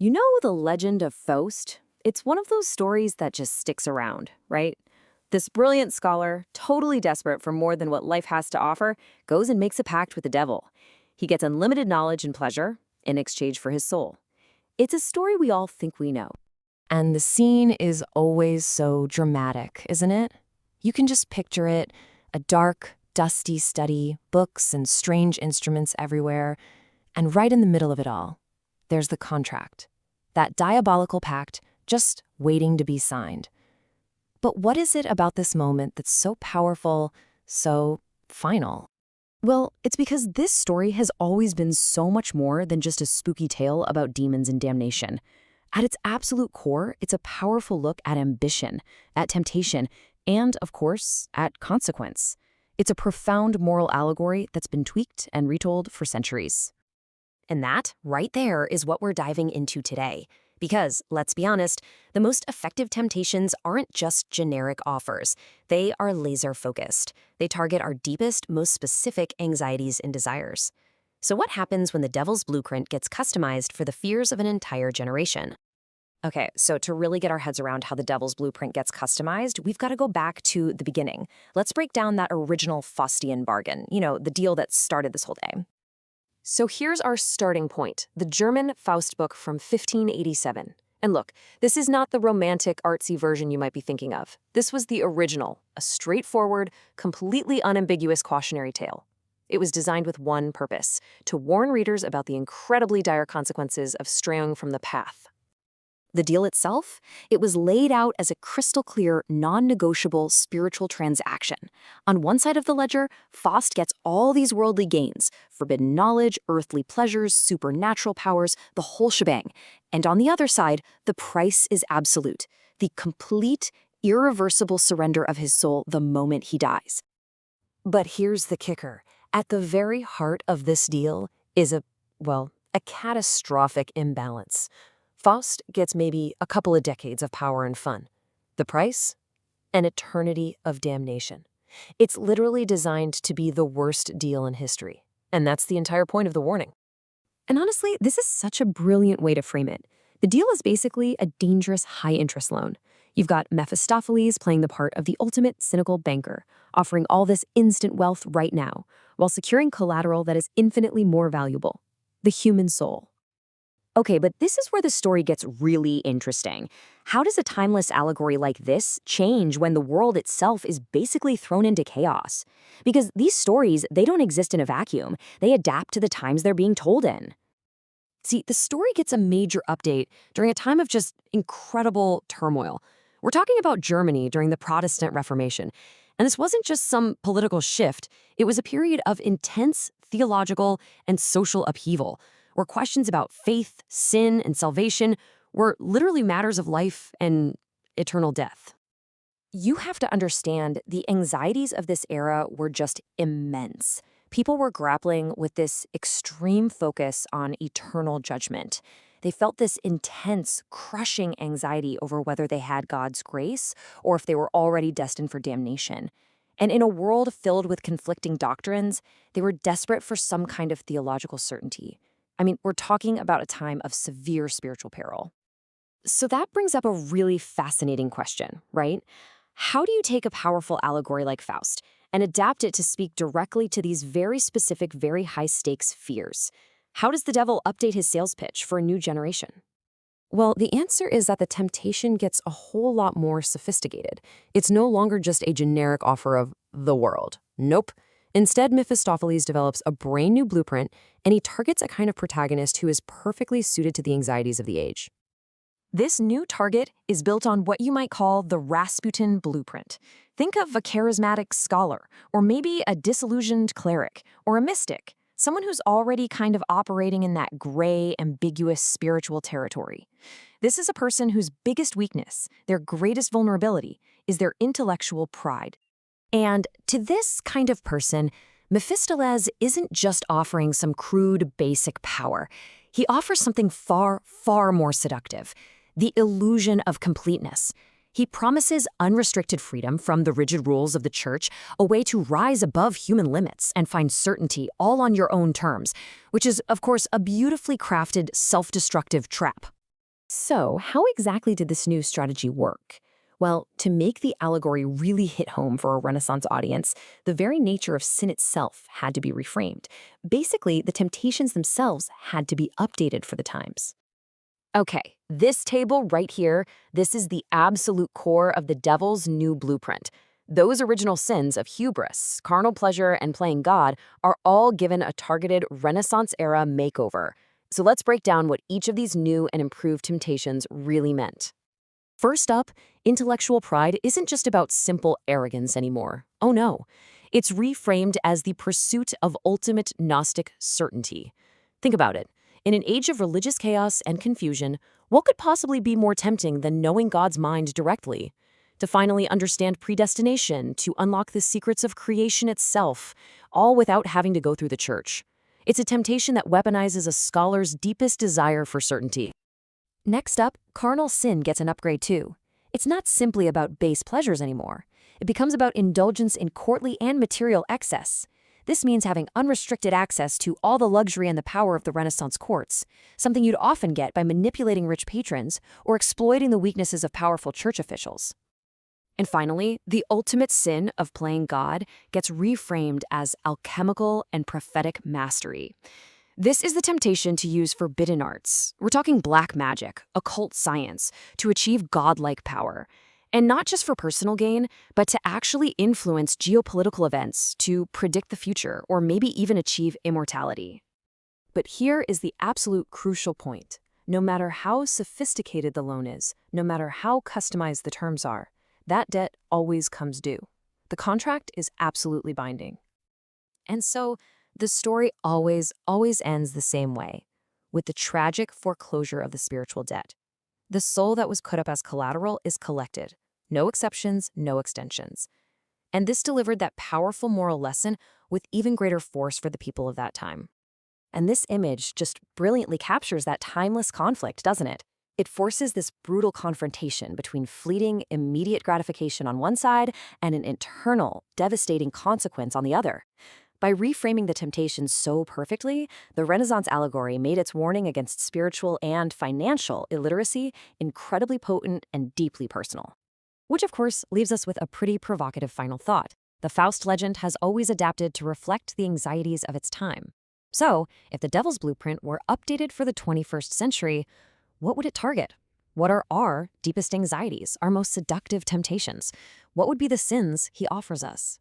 You know the legend of Faust? It's one of those stories that just sticks around, right? This brilliant scholar, totally desperate for more than what life has to offer, goes and makes a pact with the devil. He gets unlimited knowledge and pleasure in exchange for his soul. It's a story we all think we know. And the scene is always so dramatic, isn't it? You can just picture it, a dark, dusty study, books and strange instruments everywhere, and right in the middle of it all, there's the contract. That diabolical pact just waiting to be signed. But what is it about this moment that's so powerful, so final? Well, it's because this story has always been so much more than just a spooky tale about demons and damnation. At its absolute core, it's a powerful look at ambition, at temptation, and, of course, at consequence. It's a profound moral allegory that's been tweaked and retold for centuries. And that, right there, is what we're diving into today. Because, let's be honest, the most effective temptations aren't just generic offers. They are laser-focused. They target our deepest, most specific anxieties and desires. So what happens when the devil's blueprint gets customized for the fears of an entire generation? Okay, so to really get our heads around how the devil's blueprint gets customized, we've got to go back to the beginning. Let's break down that original Faustian Bargain, the deal that started this whole day. So here's our starting point, the German Faust book from 1587. And look, this is not the romantic, artsy version you might be thinking of. This was the original, a straightforward, completely unambiguous cautionary tale. It was designed with one purpose, to warn readers about the incredibly dire consequences of straying from the path. The deal itself, it was laid out as a crystal-clear, non-negotiable spiritual transaction. On one side of the ledger, Faust gets all these worldly gains, forbidden knowledge, earthly pleasures, supernatural powers, the whole shebang. And on the other side, the price is absolute, the complete, irreversible surrender of his soul the moment he dies. But here's the kicker. At the very heart of this deal is a catastrophic imbalance. Faust gets maybe a couple of decades of power and fun. The price? An eternity of damnation. It's literally designed to be the worst deal in history. And that's the entire point of the warning. And honestly, this is such a brilliant way to frame it. The deal is basically a dangerous high-interest loan. You've got Mephostophles playing the part of the ultimate cynical banker, offering all this instant wealth right now, while securing collateral that is infinitely more valuable: the human soul. Okay, but this is where the story gets really interesting. How does a timeless allegory like this change when the world itself is basically thrown into chaos? Because these stories, they don't exist in a vacuum. They adapt to the times they're being told in. See, the story gets a major update during a time of just incredible turmoil. We're talking about Germany during the Protestant Reformation. And this wasn't just some political shift. It was a period of intense theological and social upheaval, where questions about faith, sin, and salvation were literally matters of life and eternal death. You have to understand the anxieties of this era were just immense. People were grappling with this extreme focus on eternal judgment. They felt this intense, crushing anxiety over whether they had God's grace or if they were already destined for damnation. And in a world filled with conflicting doctrines, they were desperate for some kind of theological certainty. I mean, we're talking about a time of severe spiritual peril. So that brings up a really fascinating question, right? How do you take a powerful allegory like Faust and adapt it to speak directly to these very specific, very high-stakes fears? How does the devil update his sales pitch for a new generation? Well, the answer is that the temptation gets a whole lot more sophisticated. It's no longer just a generic offer of the world. Nope. Instead, Mephistopheles develops a brand new blueprint, and he targets a kind of protagonist who is perfectly suited to the anxieties of the age. This new target is built on what you might call the Rasputin blueprint. Think of a charismatic scholar, or maybe a disillusioned cleric, or a mystic, someone who's already kind of operating in that gray, ambiguous spiritual territory. This is a person whose biggest weakness, their greatest vulnerability, is their intellectual pride. And to this kind of person, Mephistopheles isn't just offering some crude, basic power. He offers something far, far more seductive: the illusion of completeness. He promises unrestricted freedom from the rigid rules of the church, a way to rise above human limits and find certainty all on your own terms, which is, of course, a beautifully crafted, self-destructive trap. So, how exactly did this new strategy work? Well, to make the allegory really hit home for a Renaissance audience, the very nature of sin itself had to be reframed. Basically, the temptations themselves had to be updated for the times. Okay, this table right here, this is the absolute core of the devil's new blueprint. Those original sins of hubris, carnal pleasure, and playing God are all given a targeted Renaissance-era makeover. So let's break down what each of these new and improved temptations really meant. First up, intellectual pride isn't just about simple arrogance anymore. Oh no. It's reframed as the pursuit of ultimate Gnostic certainty. Think about it. In an age of religious chaos and confusion, what could possibly be more tempting than knowing God's mind directly? To finally understand predestination, to unlock the secrets of creation itself, all without having to go through the church. It's a temptation that weaponizes a scholar's deepest desire for certainty. Next up, carnal sin gets an upgrade too. It's not simply about base pleasures anymore. It becomes about indulgence in courtly and material excess. This means having unrestricted access to all the luxury and the power of the Renaissance courts, something you'd often get by manipulating rich patrons or exploiting the weaknesses of powerful church officials. And finally, the ultimate sin of playing God gets reframed as alchemical and prophetic mastery. This is the temptation to use forbidden arts. We're talking black magic, occult science, to achieve godlike power. And not just for personal gain, but to actually influence geopolitical events, to predict the future, or maybe even achieve immortality. But here is the absolute crucial point. No matter how sophisticated the loan is, no matter how customized the terms are, that debt always comes due. The contract is absolutely binding. And so, the story always ends the same way, with the tragic foreclosure of the spiritual debt. The soul that was put up as collateral is collected. No exceptions, no extensions. And this delivered that powerful moral lesson with even greater force for the people of that time. And this image just brilliantly captures that timeless conflict, doesn't it? It forces this brutal confrontation between fleeting, immediate gratification on one side and an eternal, devastating consequence on the other. By reframing the temptation so perfectly, the Renaissance allegory made its warning against spiritual and financial illiteracy incredibly potent and deeply personal. Which, of course, leaves us with a pretty provocative final thought. The Faust legend has always adapted to reflect the anxieties of its time. So, if the Devil's Blueprint were updated for the 21st century, what would it target? What are our deepest anxieties, our most seductive temptations? What would be the sins he offers us?